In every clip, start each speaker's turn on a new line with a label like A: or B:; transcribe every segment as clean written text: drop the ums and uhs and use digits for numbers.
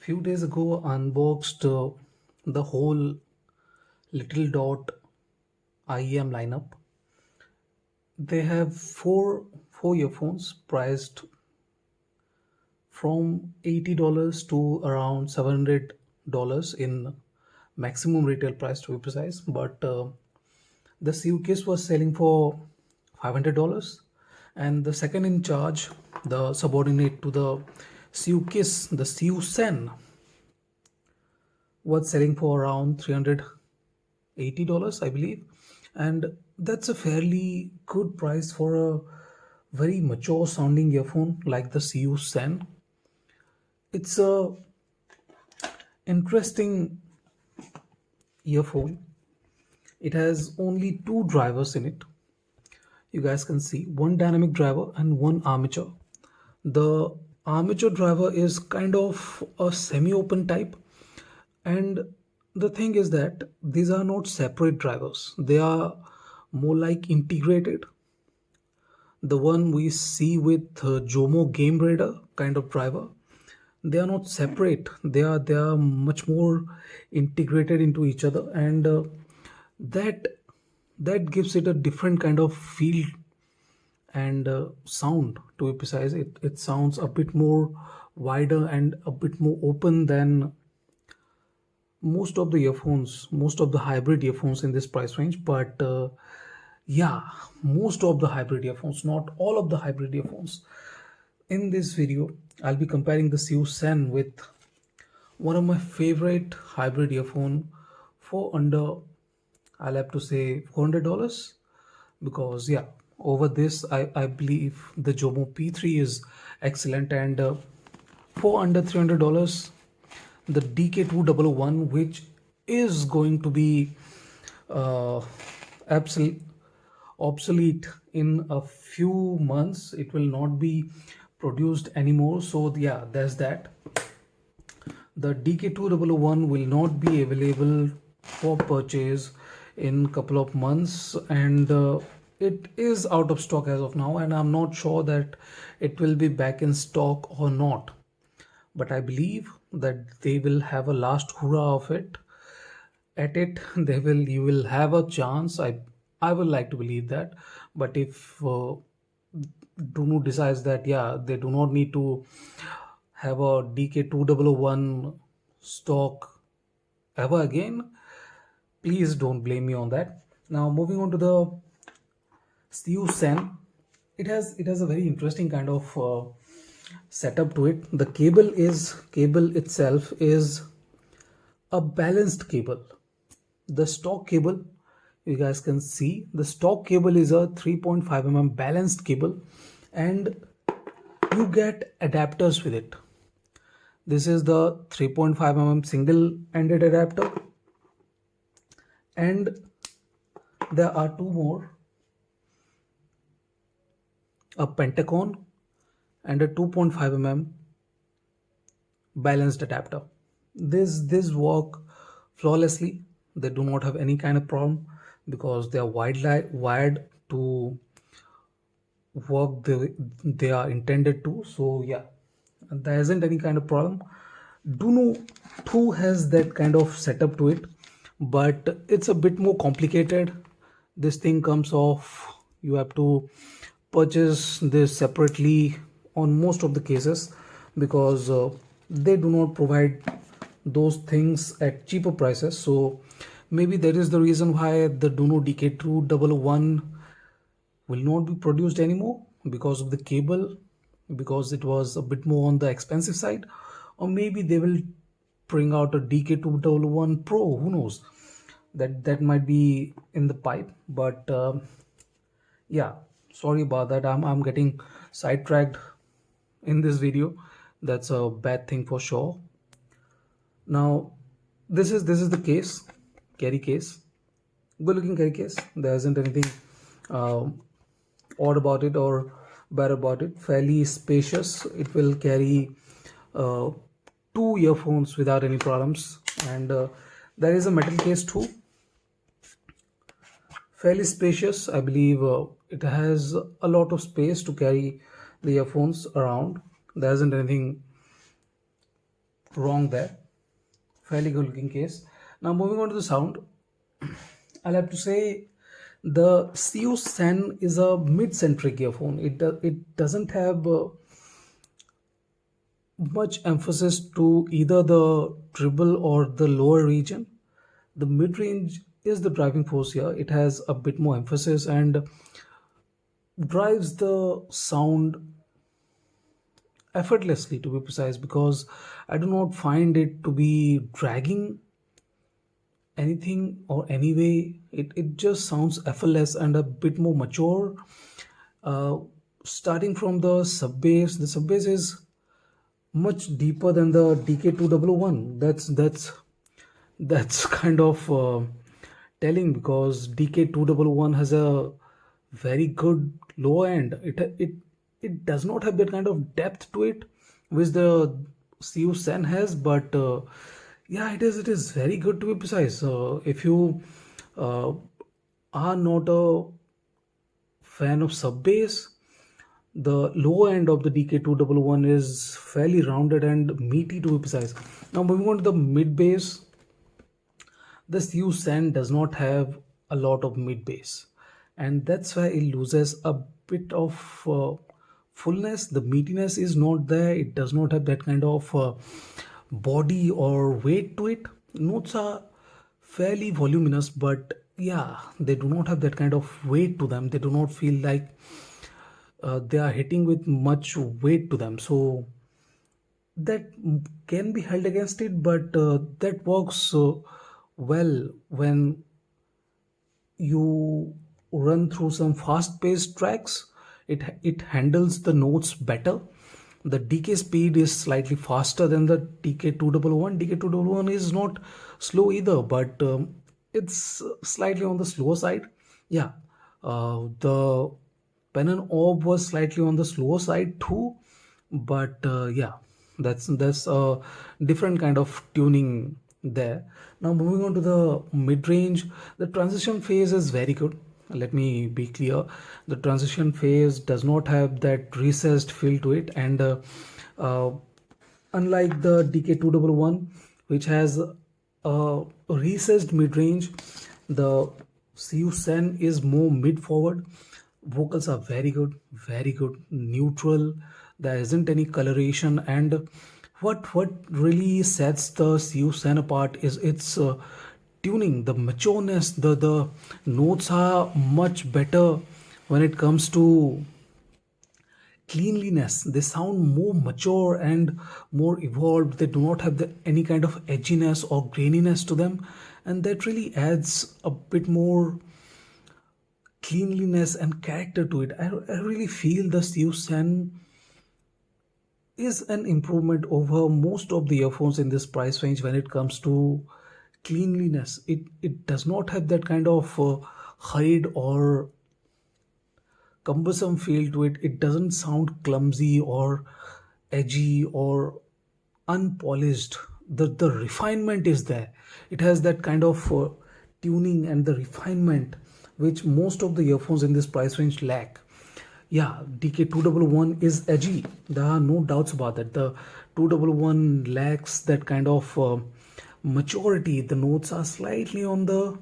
A: Few days ago, I unboxed the whole Little Dot IEM lineup. They have four earphones priced from $80 to around $700 in maximum retail price to be precise. But the CU case was selling for $500, and the second in charge, the subordinate to the CU-case, the CU-Cen, was selling for around $380, I believe. And that's a fairly good price for a very mature sounding earphone like the CU-Cen. It's a interesting earphone. It has only two drivers in it. You guys can see one dynamic driver and one armature. The armature driver is kind of a semi-open type, and the thing is that these are not separate drivers, they are more like integrated. The one we see with Jomo Game Raider kind of driver, they are not separate, they are much more integrated into each other, and that that gives it a different kind of feel and sound to be precise. It sounds a bit more wider and a bit more open than most of the hybrid earphones in this price range. But yeah, most of the hybrid earphones, not all of the hybrid earphones. In this video, I'll be comparing the CU-Cen with one of my favorite hybrid earphone for under, I'll have to say, $400, because yeah, over this I believe the Jomo P3 is excellent, and for under $300, the DK-2001, which is going to be uh, absolute obsolete in a few months. It will not be produced anymore. So yeah, there's that. The DK-2001 will not be available for purchase in couple of months, and it is out of stock as of now, and I'm not sure that it will be back in stock or not. But I believe that they will have a last hurrah of it. At it, you will have a chance. I would like to believe that. But if Dunu decides that yeah, they do not need to have a DK-2001 stock ever again, please don't blame me on that. Now moving on to the CU-Cen, it has a very interesting kind of setup to it. The cable itself is a balanced cable. The stock cable, you guys can see, the stock cable is a 3.5 balanced cable, and you get adapters with it. This is the 3.5 single ended adapter, and there are two more, a Pentacon and a 2.5 balanced adapter. This work flawlessly. They do not have any kind of problem because they are wired to work they are intended to. So yeah, there isn't any kind of problem. Duno 2 has that kind of setup to it, but it's a bit more complicated. This thing comes off, you have to purchase this separately on most of the cases, because they do not provide those things at cheaper prices. So maybe that is the reason why the Duno DK-2001 will not be produced anymore, because of the cable, because it was a bit more on the expensive side. Or maybe they will bring out a DK-2001 Pro, who knows, that might be in the pipe. But yeah, sorry about that, I'm getting sidetracked in this video. That's a bad thing for sure. Now this is the case, carry case, good looking carry case. There isn't anything odd about it or bad about it. Fairly spacious. It will carry uh, two earphones without any problems, and there is a metal case too. Fairly spacious, I believe. It has a lot of space to carry the earphones around. There isn't anything wrong there. Fairly good looking case. Now moving on to the sound, I'll have to say the CU-Cen is a mid-centric earphone. It doesn't have much emphasis to either the treble or the lower region. The mid-range is the driving force here. It has a bit more emphasis and drives the sound effortlessly, to be precise, because I do not find it to be dragging anything or anyway. It just sounds effortless and a bit more mature. uh, Starting from the sub bass is much deeper than the DK-2001. That's kind of telling, because DK-2001 has a very good low end. It does not have that kind of depth to it which the CU-Cen has, but yeah, it is very good, to be precise. If you uh, are not a fan of sub bass, the low end of the DK-2001 is fairly rounded and meaty, to be precise. Now moving on to the mid bass, this U-Cen does not have a lot of mid bass, and that's why it loses a bit of fullness. The meatiness is not there. It does not have that kind of body or weight to it. Notes are fairly voluminous, but yeah, they do not have that kind of weight to them. They do not feel like they are hitting with much weight to them. So that can be held against it, but that works well when you run through some fast-paced tracks. It handles the notes better. The DK speed is slightly faster than the DK-2001. DK-2001 is not slow either, but it's slightly on the slower side. Yeah, the pen and orb was slightly on the slower side too, but yeah, that's a different kind of tuning there. Now moving on to the mid-range, the transition phase is very good. Let me be clear, the transition phase does not have that recessed feel to it, and uh, unlike the DK-2001, which has a recessed mid-range, the CU-Cen is more mid-forward. Vocals are very good, neutral. There isn't any coloration, and what really sets the CU-Cen apart is its tuning, the matureness. The notes are much better when it comes to cleanliness. They sound more mature and more evolved. They do not have any kind of edginess or graininess to them, and that really adds a bit more cleanliness and character to it. I really feel the CU-Cen is an improvement over most of the earphones in this price range when it comes to cleanliness. It does not have that kind of hurried or cumbersome feel to it. It doesn't sound clumsy or edgy or unpolished. The refinement is there. It has that kind of tuning and the refinement which most of the earphones in this price range lack. Yeah, DK-2001 is edgy. There are no doubts about that. The 2001 lacks that kind of maturity. The notes are slightly on the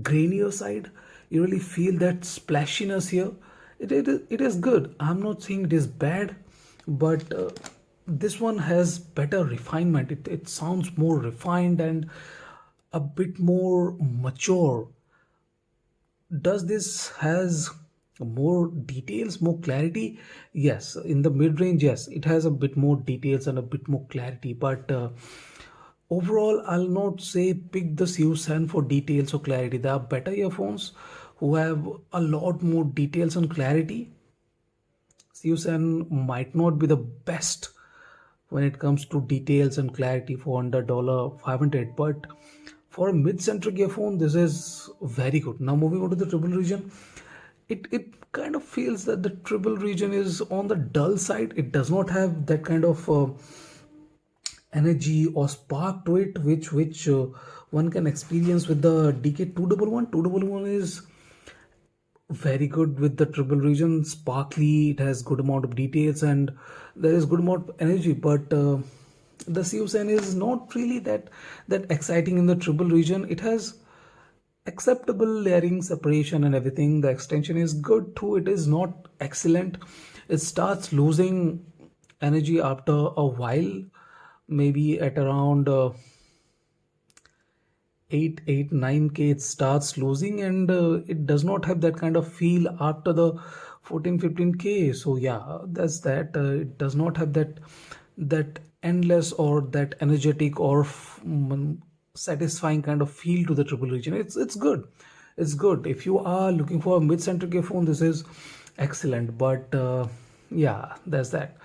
A: grainier side. You really feel that splashiness here. It is good. I'm not saying it is bad, but this one has better refinement. It sounds more refined and a bit more mature. Does this has more details, more clarity? Yes, in the mid range, yes, it has a bit more details and a bit more clarity, but overall I'll not say pick the CU-Cen for details or clarity. There are better earphones who have a lot more details and clarity. CU-Cen might not be the best when it comes to details and clarity for under $500, but for a mid-centric earphone, this is very good. Now moving on to the treble region, it kind of feels that the treble region is on the dull side. It does not have that kind of energy or spark to it, which one can experience with the DK-211. 211 is very good with the treble region, sparkly. It has good amount of details and there is good amount of energy, but The CU-Cen is not really that exciting in the treble region. It has acceptable layering, separation, and everything. The extension is good too. It is not excellent. It starts losing energy after a while, maybe at around 8 9k it starts losing, and it does not have that kind of feel after the 14 15k. So yeah, that's that. It does not have that endless or that energetic or satisfying kind of feel to the triple region. It's good. It's good if you are looking for a mid-centric earphone. This is excellent. But yeah, that's that.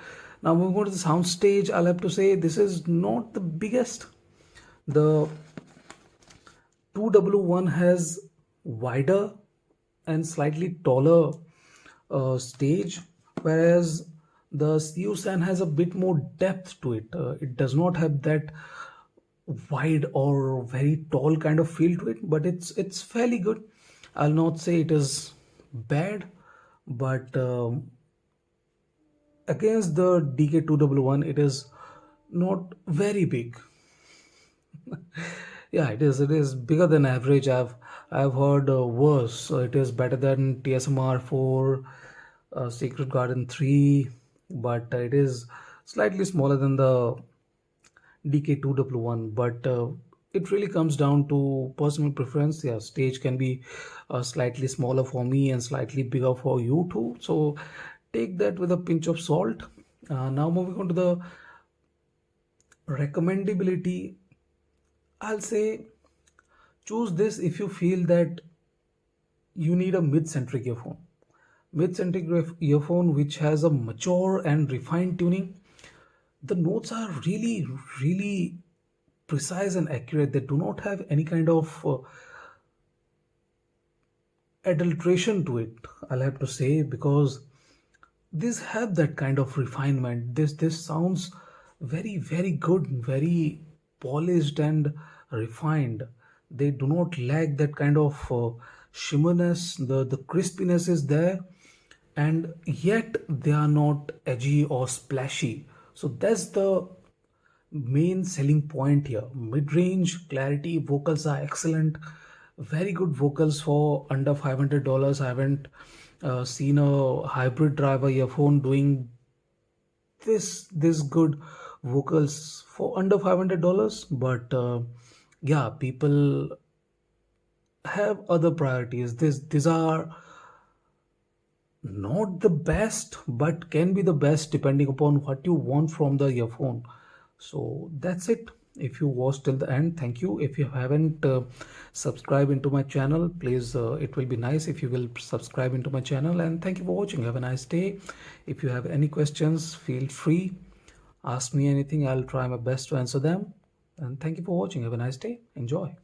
A: Now moving on to the sound stage, I'll have to say this is not the biggest. The 2001 has wider and slightly taller stage, whereas the CU-Cen has a bit more depth to it. It does not have that wide or very tall kind of feel to it, but it's fairly good. I'll not say it is bad, but against the DK-2001, it is not very big. Yeah, it is bigger than average. I've heard worse. So it is better than TSMR 4, Secret Garden 3, but it is slightly smaller than the DK-2001. But it really comes down to personal preference. Yeah, stage can be slightly smaller for me and slightly bigger for you too. So take that with a pinch of salt. Now moving on to the recommendability, I'll say choose this if you feel that you need a mid-centric earphone. Mid-centric earphone which has a mature and refined tuning. The notes are really, really precise and accurate. They do not have any kind of adulteration to it, I'll have to say, because these have that kind of refinement. This sounds very, very good, very polished and refined. They do not lack that kind of shimmerness. The crispiness is there, and yet they are not edgy or splashy. So that's the main selling point here. Mid-range clarity, vocals are excellent, very good vocals for under $500. I haven't seen a hybrid driver earphone doing this good vocals for under $500. But yeah, people have other priorities. These are not the best, but can be the best depending upon what you want from the earphone. So that's it. If you watched till the end, thank you. If you haven't subscribed into my channel, please, it will be nice if you will subscribe into my channel. And thank you for watching. Have a nice day. If you have any questions, feel free, ask me anything. I'll try my best to answer them. And thank you for watching. Have a nice day. Enjoy.